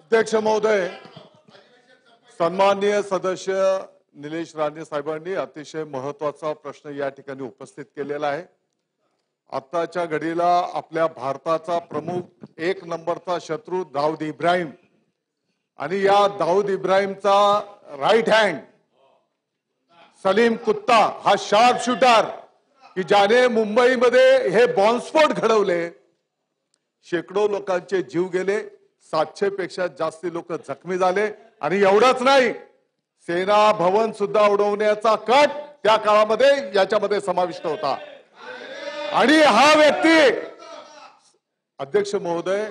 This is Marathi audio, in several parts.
अध्यक्ष महोदय, सन्माननीय सदस्य निलेश राणे साहेबांनी अतिशय महत्त्वाचा प्रश्न या ठिकाणी उपस्थित केलेला आहे। आताच्या घडीला आपल्या भारताचा प्रमुख एक नंबरचा शत्रू दाऊद इब्राहिम आणि या दाऊद इब्राहिमचा राईट हँड सलीम कुत्ता हा शार्प शूटर की ज्याने मुंबईमध्ये हे बॉम्बस्फोट घडवले, शेकडो लोकांचे जीव गेले, 700 पेक्षा जास्ती लोक जखमी झाले आणि एवढंच नाही, सेना भवन सुद्धा उडवण्याचा कट त्या काळामध्ये याच्यामध्ये समाविष्ट होता। आणि हा व्यक्ती अध्यक्ष महोदय,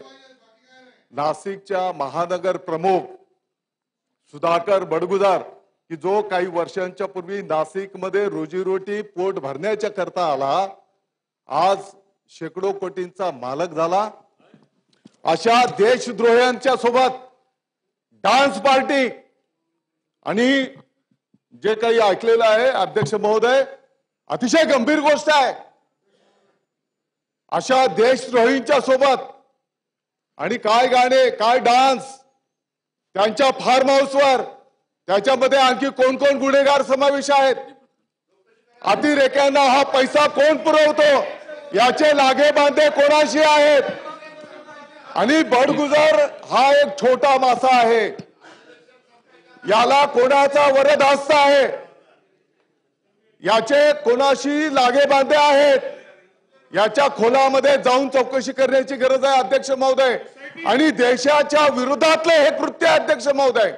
नाशिकच्या महानगर प्रमुख सुधाकर बडगुजर की जो काही वर्षांच्या पूर्वी नाशिकमध्ये रोजीरोटी पोट भरण्याच्या करता आला, आज शेकडो कोटींचा मालक झाला। अशा देशद्रोह्यांच्या सोबत डान्स पार्टी आणि जे काही ऐकलेलं आहे अध्यक्ष महोदय, अतिशय गंभीर गोष्ट आहे। अशा देशद्रोहींच्या सोबत आणि काय गाणे, काय डान्स, त्यांच्या फार्म हाऊसवर, त्याच्यामध्ये आणखी कोण कोण गुन्हेगार समावेश आहेत, अतिरेक्यांना हा पैसा कोण पुरवतो, याचे लागे बांधे कोणाशी आहेत। आणि बडगुजर हा एक छोटा मासा आहे, याला कोणाचा वरदहस्त आहे, याचे कोणाशी लागे बांधे आहेत, याच्या खोलामध्ये जाऊन चौकशी करण्याची गरज आहे अध्यक्ष महोदय। आणि देशाच्या विरोधातले हे कृत्य आहे अध्यक्ष महोदय,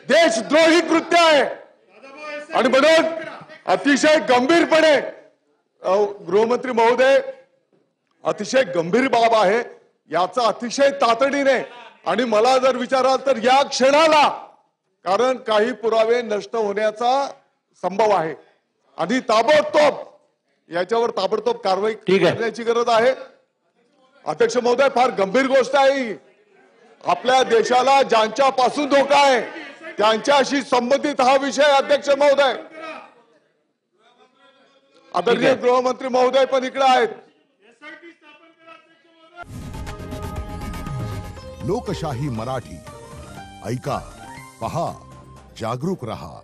देशद्रोही कृत्य आहे। आणि म्हणून अतिशय गंभीरपणे गृहमंत्री महोदय, अतिशय गंभीर बाब आहे, याचा अतिशय तातडीने आणि मला जर विचाराल तर या क्षणाला, कारण काही पुरावे नष्ट होण्याचा संभव आहे आणि ताबडतोब याच्यावर ताबडतोब कारवाई करण्याची गरज आहे अध्यक्ष महोदय। फार गंभीर गोष्ट आहे, आपल्या देशाला ज्यांच्यापासून धोका आहे त्यांच्याशी संबंधित हा विषय अध्यक्ष महोदय। आदरणीय गृहमंत्री महोदय पण इकडे आहेत। लोकशाही मराठी ऐका, पहा, जागरूक रहा।